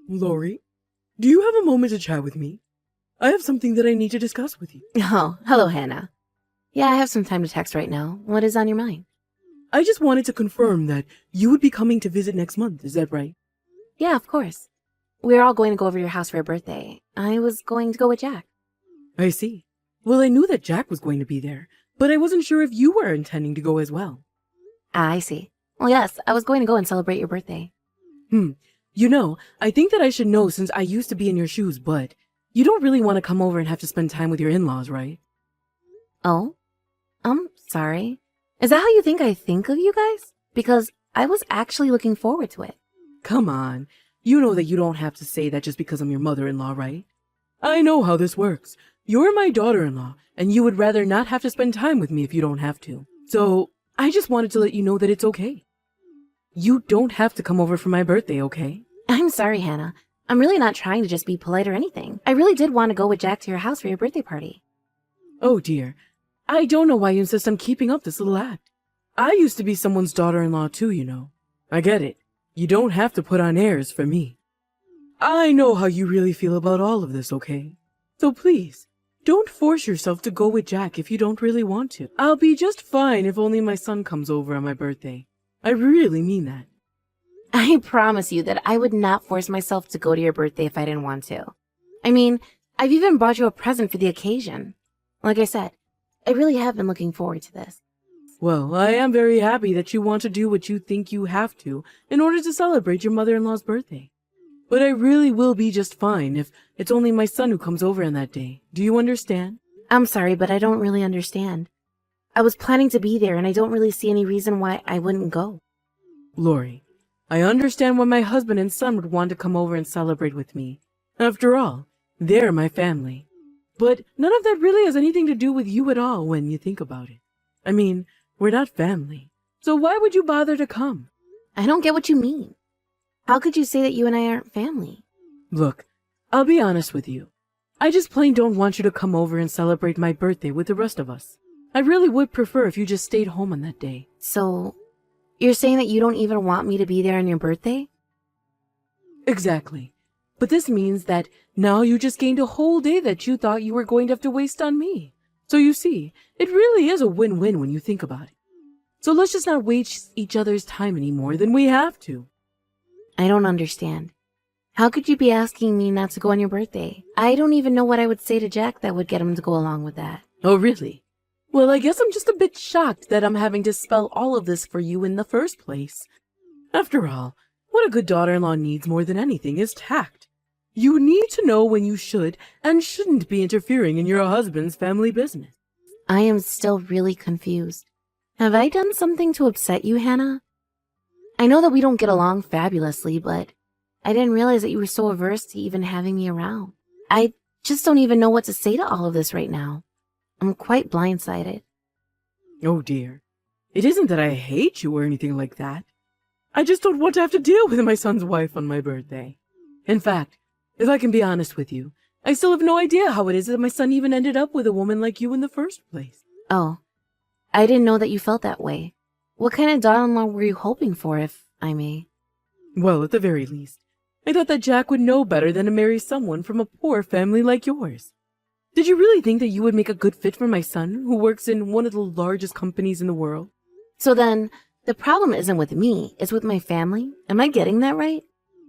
Lori, do you have a moment to chat with me? I have something that I need to discuss with you. Oh, hello, Hannah. Yeah, I have some time to text right now. What is on your mind? I just wanted to confirm that you would be coming to visit next month, is that right? Yeah, of course. We're all going to go over to your house for your birthday. I was going to go with Jack. I see. Well, I knew that Jack was going to be there, but I wasn't sure if you were intending to go as well. Ah, I see. Well, yes, I was going to go and celebrate your birthday. You know, I think that I should know since I used to be in your shoes, but you don't really want to come over and have to spend time with your in-laws, right? Oh? Sorry. Is that how you think I think of you guys? Because I was actually looking forward to it. Come on. You know that you don't have to say that just because I'm your mother-in-law, right? I know how this works. You're my daughter-in-law, and you would rather not have to spend time with me if you don't have to. So, I just wanted to let you know that it's okay. You don't have to come over for my birthday, okay? I'm sorry, Hannah. I'm really not trying to just be polite or anything. I really did want to go with Jack to your house for your birthday party. Oh dear. I don't know why you insist on keeping up this little act. I used to be someone's daughter-in-law too, you know. I get it. You don't have to put on airs for me. I know how you really feel about all of this, okay? So please, don't force yourself to go with Jack if you don't really want to. I'll be just fine if only my son comes over on my birthday. I really mean that. I promise you that I would not force myself to go to your birthday if I didn't want to. I mean, I've even bought you a present for the occasion. Like I said, I really have been looking forward to this. Well, I am very happy that you want to do what you think you have to in order to celebrate your mother-in-law's birthday. But I really will be just fine if it's only my son who comes over on that day. Do you understand? I'm sorry, but I don't really understand. I was planning to be there and I don't really see any reason why I wouldn't go. Lori, I understand why my husband and son would want to come over and celebrate with me. After all, they're my family. But none of that really has anything to do with you at all when you think about it. I mean, we're not family. So why would you bother to come? I don't get what you mean. How could you say that you and I aren't family? Look, I'll be honest with you. I just plain don't want you to come over and celebrate my birthday with the rest of us. I really would prefer if you just stayed home on that day. So, you're saying that you don't even want me to be there on your birthday? Exactly. But this means that now you just gained a whole day that you thought you were going to have to waste on me. So you see, it really is a win-win when you think about it. So let's just not waste each other's time any more than we have to. I don't understand. How could you be asking me not to go on your birthday? I don't even know what I would say to Jack that would get him to go along with that. Oh, really? Well, I guess I'm just a bit shocked that I'm having to spell all of this for you in the first place. After all, what a good daughter-in-law needs more than anything is tact. You need to know when you should and shouldn't be interfering in your husband's family business. I am still really confused. Have I done something to upset you, Hannah? I know that we don't get along fabulously, but I didn't realize that you were so averse to even having me around. I just don't even know what to say to all of this right now. I'm quite blindsided. Oh dear. It isn't that I hate you or anything like that. I just don't want to have to deal with my son's wife on my birthday. In fact, if I can be honest with you, I still have no idea how it is that my son even ended up with a woman like you in the first place. Oh, I didn't know that you felt that way. What kind of daughter-in-law were you hoping for, if I may? Well, at the very least, I thought that Jack would know better than to marry someone from a poor family like yours. Did you really think that you would make a good fit for my son, who works in one of the largest companies in the world? So then, the problem isn't with me, it's with my family? Am I getting that right?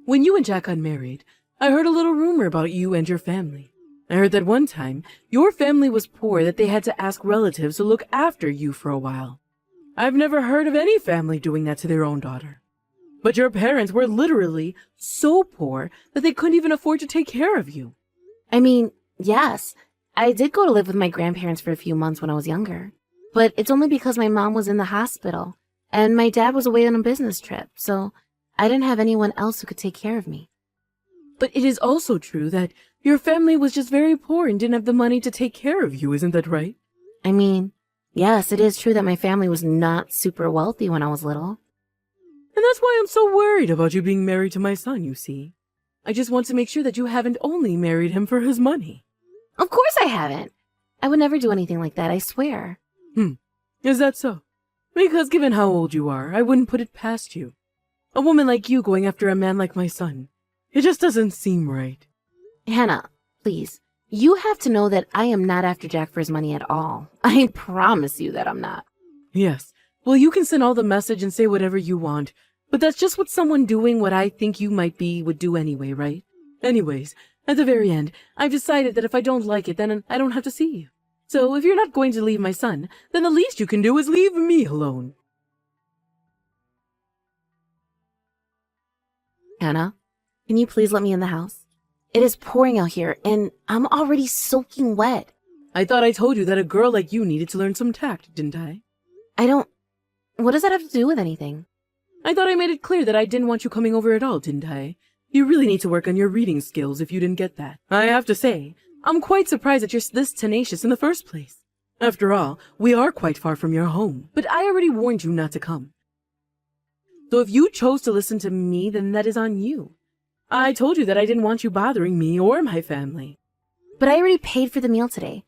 When you and Jack got married, I heard a little rumor about you and your family. I heard that one time, your family was poor that they had to ask relatives to look after you for a while. I've never heard of any family doing that to their own daughter. But your parents were literally so poor that they couldn't even afford to take care of you. I mean, yes, I did go to live with my grandparents for a few months when I was younger. But it's only because my mom was in the hospital, and my dad was away on a business trip, so I didn't have anyone else who could take care of me. But it is also true that your family was just very poor and didn't have the money to take care of you, isn't that right? I mean, yes, it is true that my family was not super wealthy when I was little. And that's why I'm so worried about you being married to my son, you see. I just want to make sure that you haven't only married him for his money. Of course I haven't. I would never do anything like that, I swear. Is that so? Because given how old you are, I wouldn't put it past you. A woman like you going after a man like my son. It just doesn't seem right. Hannah, please. You have to know that I am not after Jack for his money at all. I promise you that I'm not. Yes. Well, you can send all the message and say whatever you want, but that's just what someone doing what I think you might be would do anyway, right? Anyways, at the very end, I've decided that if I don't like it, then I don't have to see you. So if you're not going to leave my son, then the least you can do is leave me alone. Hannah, can you please let me in the house? It is pouring out here, and I'm already soaking wet. I thought I told you that a girl like you needed to learn some tact, didn't I? What does that have to do with anything? I thought I made it clear that I didn't want you coming over at all, didn't I? You really need to work on your reading skills if you didn't get that. I have to say, I'm quite surprised that you're this tenacious in the first place. After all, we are quite far from your home, but I already warned you not to come. So if you chose to listen to me, then that is on you. I told you that I didn't want you bothering me or my family. But I already paid for the meal today.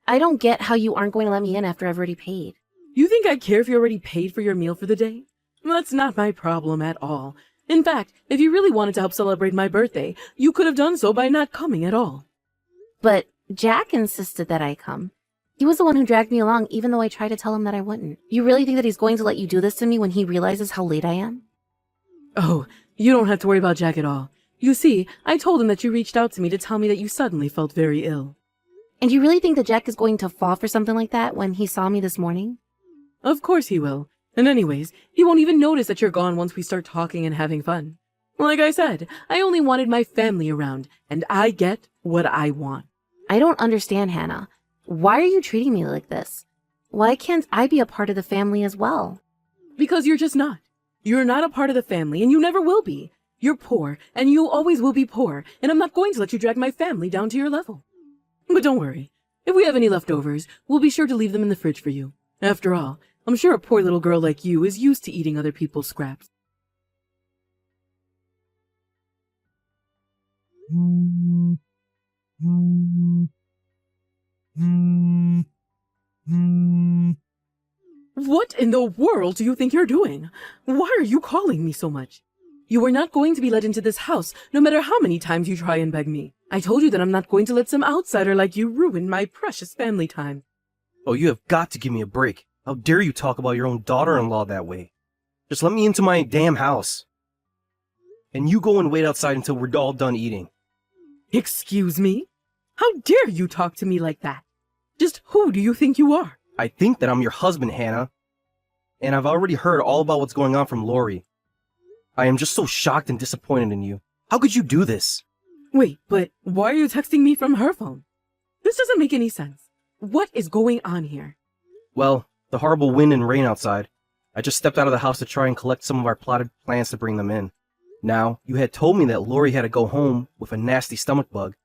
I don't get how you aren't going to let me in after I've already paid. You think I care if you already paid for your meal for the day? That's not my problem at all. In fact, if you really wanted to help celebrate my birthday, you could have done so by not coming at all. But Jack insisted that I come. He was the one who dragged me along, even though I tried to tell him that I wouldn't. You really think that he's going to let you do this to me when he realizes how late I am? Oh, you don't have to worry about Jack at all. You see, I told him that you reached out to me to tell me that you suddenly felt very ill. And you really think that Jack is going to fall for something like that when he saw me this morning? Of course he will. And anyways, he won't even notice that you're gone once we start talking and having fun. Like I said, I only wanted my family around, and I get what I want. I don't understand, Hannah. Why are you treating me like this? Why can't I be a part of the family as well? Because you're just not. You're not a part of the family, and you never will be. You're poor, and you always will be poor, and I'm not going to let you drag my family down to your level. But don't worry. If we have any leftovers, we'll be sure to leave them in the fridge for you. After all, I'm sure a poor little girl like you is used to eating other people's scraps. What in the world do you think you're doing? Why are you calling me so much? You are not going to be let into this house, no matter how many times you try and beg me. I told you that I'm not going to let some outsider like you ruin my precious family time. Oh, you have got to give me a break. How dare you talk about your own daughter-in-law that way? Just let me into my damn house. And you go and wait outside until we're all done eating. Excuse me? How dare you talk to me like that? Just who do you think you are? I think that I'm your husband, Hannah. And I've already heard all about what's going on from Lori. I am just so shocked and disappointed in you. How could you do this? Wait, but why are you texting me from her phone? This doesn't make any sense. What is going on here? Well, the horrible wind and rain outside. I just stepped out of the house to try and collect some of our plotted plans to bring them in. Now, you had told me that Lori had to go home with a nasty stomach bug.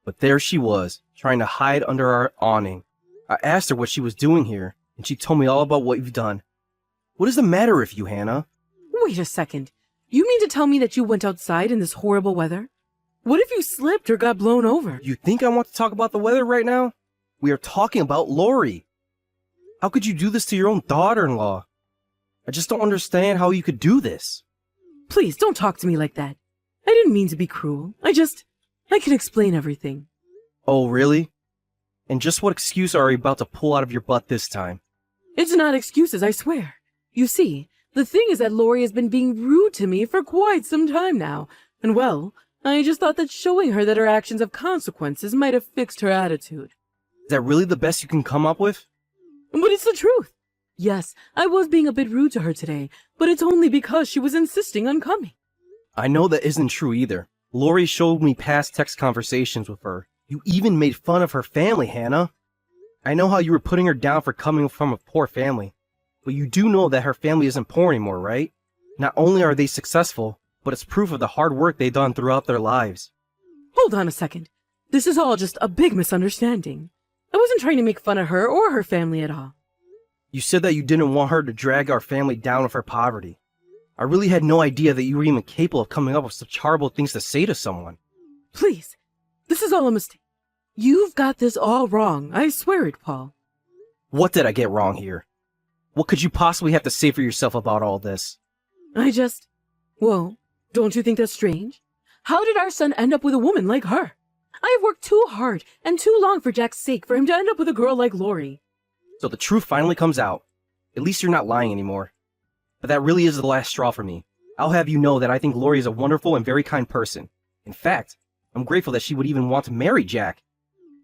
But there she was, trying to hide under our awning. I asked her what she was doing here, and she told me all about what you've done. What is the matter with you, Hannah? Wait a second. You mean to tell me that you went outside in this horrible weather? What if you slipped or got blown over? You think I want to talk about the weather right now? We are talking about Lori. How could you do this to your own daughter-in-law? I just don't understand how you could do this. Please, don't talk to me like that. I didn't mean to be cruel. I can explain everything. Oh, really? And just what excuse are you about to pull out of your butt this time? It's not excuses, I swear. You see, the thing is that Lori has been being rude to me for quite some time now. And well, I just thought that showing her that her actions have consequences might have fixed her attitude. Is that really the best you can come up with? But it's the truth. Yes, I was being a bit rude to her today, but it's only because she was insisting on coming. I know that isn't true either. Lori showed me past text conversations with her. You even made fun of her family, Hannah. I know how you were putting her down for coming from a poor family, but you do know that her family isn't poor anymore, right? Not only are they successful, but it's proof of the hard work they've done throughout their lives. Hold on a second. This is all just a big misunderstanding. I wasn't trying to make fun of her or her family at all. You said that you didn't want her to drag our family down with her poverty. I really had no idea that you were even capable of coming up with such horrible things to say to someone. Please, this is all a mistake. You've got this all wrong. I swear it, Paul. What did I get wrong here? What could you possibly have to say for yourself about all this? Well, don't you think that's strange? How did our son end up with a woman like her? I have worked too hard and too long for Jack's sake for him to end up with a girl like Lori. So the truth finally comes out. At least you're not lying anymore. But that really is the last straw for me. I'll have you know that I think Lori is a wonderful and very kind person. In fact, I'm grateful that she would even want to marry Jack.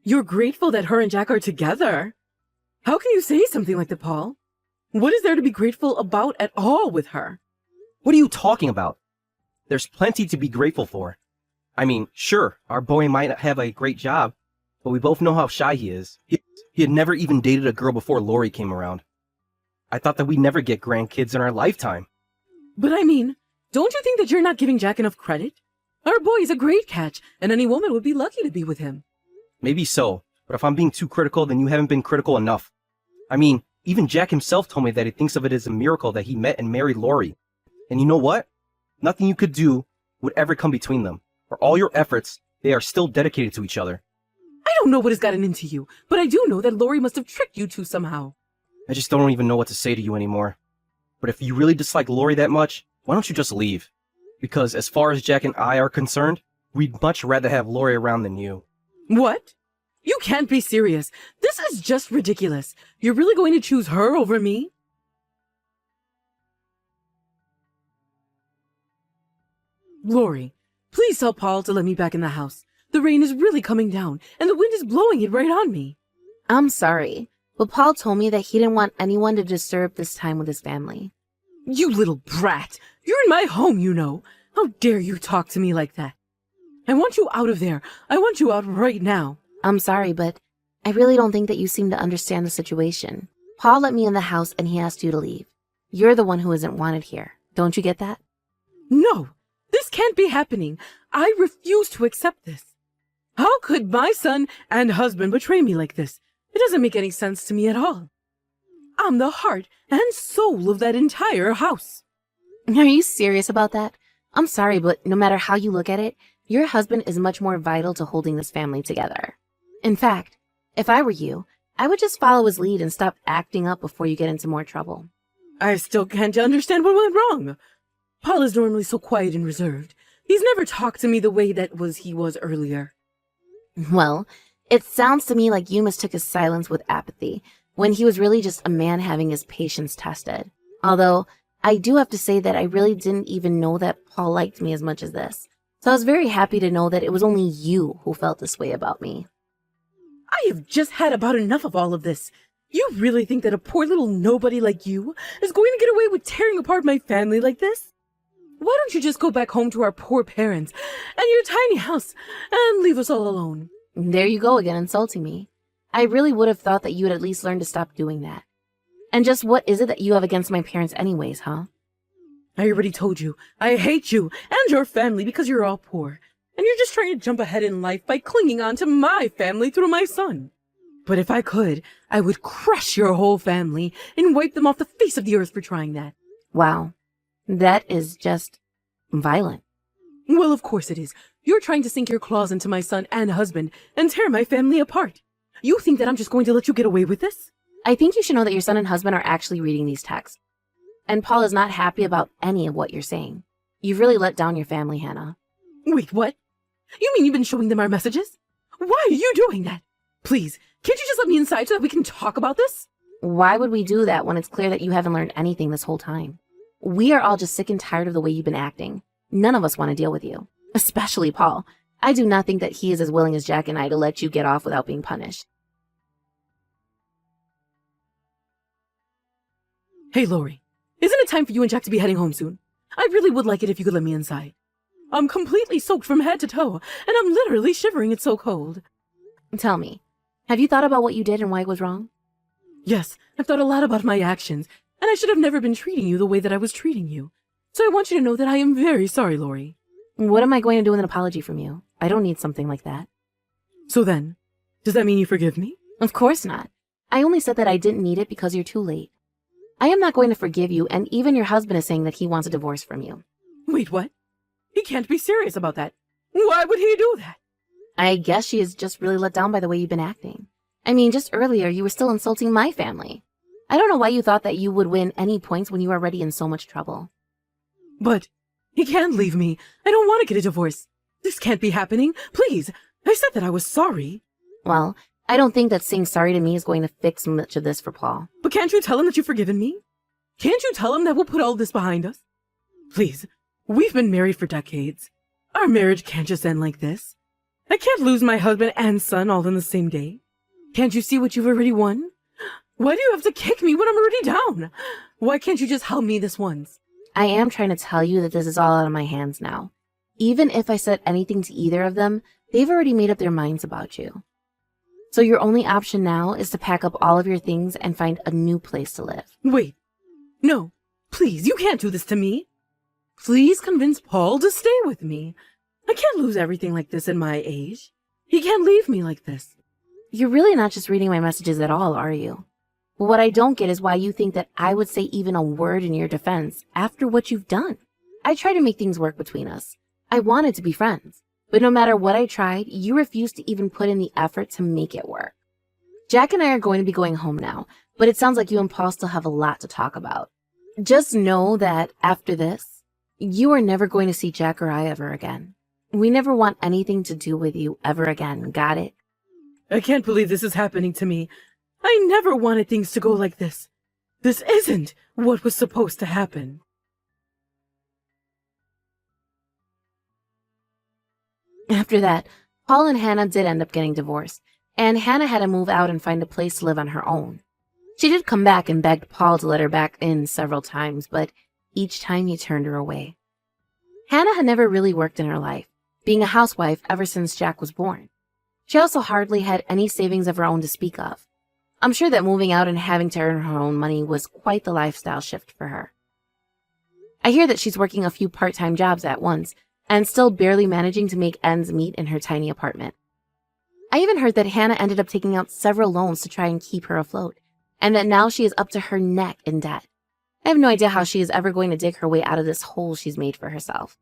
You're grateful that her and Jack are together? How can you say something like that, Paul? What is there to be grateful about at all with her? What are you talking about? There's plenty to be grateful for. I mean, sure, our boy might not have a great job, but we both know how shy he is. He had never even dated a girl before Lori came around. I thought that we'd never get grandkids in our lifetime. But I mean, don't you think that you're not giving Jack enough credit? Our boy is a great catch, and any woman would be lucky to be with him. Maybe so, but if I'm being too critical, then you haven't been critical enough. I mean, even Jack himself told me that he thinks of it as a miracle that he met and married Lori. And you know what? Nothing you could do would ever come between them. For all your efforts, they are still dedicated to each other. I don't know what has gotten into you, but I do know that Lori must have tricked you two somehow. I just don't even know what to say to you anymore. But if you really dislike Lori that much, why don't you just leave? Because as far as Jack and I are concerned, we'd much rather have Lori around than you. What? You can't be serious. This is just ridiculous. You're really going to choose her over me? Lori, please tell Paul to let me back in the house. The rain is really coming down, and the wind is blowing it right on me. I'm sorry, but Paul told me that he didn't want anyone to disturb this time with his family. You little brat! You're in my home, you know. How dare you talk to me like that? I want you out of there. I want you out right now. I'm sorry, but I really don't think that you seem to understand the situation. Paul let me in the house and he asked you to leave. You're the one who isn't wanted here. Don't you get that? No, this can't be happening. I refuse to accept this. How could my son and husband betray me like this? It doesn't make any sense to me at all. I'm the heart and soul of that entire house. Are you serious about that? I'm sorry, but no matter how you look at it, your husband is much more vital to holding this family together. In fact, if I were you, I would just follow his lead and stop acting up before you get into more trouble. I still can't understand what went wrong. Paul is normally so quiet and reserved. He's never talked to me the way he was earlier. Well, it sounds to me like you mistook his silence with apathy, when he was really just a man having his patience tested. Although, I do have to say that I really didn't even know that Paul liked me as much as this. So I was very happy to know that it was only you who felt this way about me. I have just had about enough of all of this. You really think that a poor little nobody like you is going to get away with tearing apart my family like this? Why don't you just go back home to our poor parents and your tiny house and leave us all alone? There you go again, insulting me. I really would have thought that you would at least learn to stop doing that. And just what is it that you have against my parents anyways, huh? I already told you, I hate you and your family because you're all poor. And you're just trying to jump ahead in life by clinging on to my family through my son. But if I could, I would crush your whole family and wipe them off the face of the earth for trying that. Wow, that is just violent. Well, of course it is. You're trying to sink your claws into my son and husband and tear my family apart. You think that I'm just going to let you get away with this? I think you should know that your son and husband are actually reading these texts. And Paul is not happy about any of what you're saying. You've really let down your family, Hannah. Wait, what? You mean you've been showing them our messages? Why are you doing that? Please, can't you just let me inside so that we can talk about this? Why would we do that when it's clear that you haven't learned anything this whole time? We are all just sick and tired of the way you've been acting. None of us want to deal with you. Especially Paul. I do not think that he is as willing as Jack and I to let you get off without being punished. Hey, Lori, isn't it time for you and Jack to be heading home soon? I really would like it if you could let me inside. I'm completely soaked from head to toe, and I'm literally shivering. It's so cold. Tell me, have you thought about what you did and why it was wrong? Yes, I've thought a lot about my actions, and I should have never been treating you the way that I was treating you. So I want you to know that I am very sorry, Lori. What am I going to do with an apology from you? I don't need something like that. So then, does that mean you forgive me? Of course not. I only said that I didn't need it because you're too late. I am not going to forgive you, and even your husband is saying that he wants a divorce from you. Wait, what? He can't be serious about that. Why would he do that? I guess she is just really let down by the way you've been acting. I mean, just earlier you were still insulting my family. I don't know why you thought that you would win any points when you were already in so much trouble. But he can't leave me. I don't want to get a divorce. This can't be happening. Please, I said that I was sorry. Well, I don't think that saying sorry to me is going to fix much of this for Paul. But can't you tell him that you've forgiven me? Can't you tell him that we'll put all this behind us? Please, we've been married for decades. Our marriage can't just end like this. I can't lose my husband and son all in the same day. Can't you see what you've already won? Why do you have to kick me when I'm already down? Why can't you just help me this once? I am trying to tell you that this is all out of my hands now. Even if I said anything to either of them, they've already made up their minds about you. So your only option now is to pack up all of your things and find a new place to live. Wait. No. Please, you can't do this to me. Please convince Paul to stay with me. I can't lose everything like this at my age. He can't leave me like this. You're really not just reading my messages at all, are you? But what I don't get is why you think that I would say even a word in your defense after what you've done. I tried to make things work between us. I wanted to be friends. But no matter what I tried, you refused to even put in the effort to make it work. Jack and I are going to be going home now, but it sounds like you and Paul still have a lot to talk about. Just know that after this, you are never going to see Jack or I ever again. We never want anything to do with you ever again, got it? I can't believe this is happening to me. I never wanted things to go like this. This isn't what was supposed to happen. After that, Paul and Hannah did end up getting divorced, and Hannah had to move out and find a place to live on her own. She did come back and begged Paul to let her back in several times, but each time he turned her away. Hannah had never really worked in her life, being a housewife ever since Jack was born. She also hardly had any savings of her own to speak of. I'm sure that moving out and having to earn her own money was quite the lifestyle shift for her. I hear that she's working a few part-time jobs at once, and still barely managing to make ends meet in her tiny apartment. I even heard that Hannah ended up taking out several loans to try and keep her afloat, and that now she is up to her neck in debt. I have no idea how she is ever going to dig her way out of this hole she's made for herself.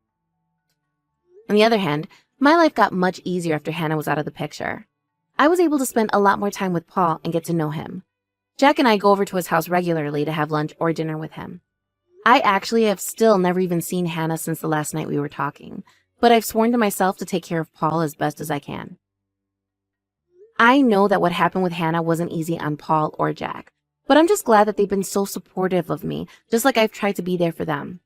On the other hand, my life got much easier after Hannah was out of the picture. I was able to spend a lot more time with Paul and get to know him. Jack and I go over to his house regularly to have lunch or dinner with him. I actually have still never even seen Hannah since the last night we were talking, but I've sworn to myself to take care of Paul as best as I can. I know that what happened with Hannah wasn't easy on Paul or Jack, but I'm just glad that they've been so supportive of me, just like I've tried to be there for them.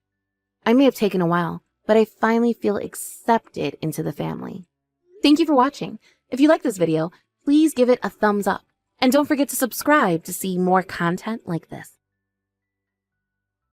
I may have taken a while, but I finally feel accepted into the family. Thank you for watching. If you like this video, please give it a thumbs up, and don't forget to subscribe to see more content like this.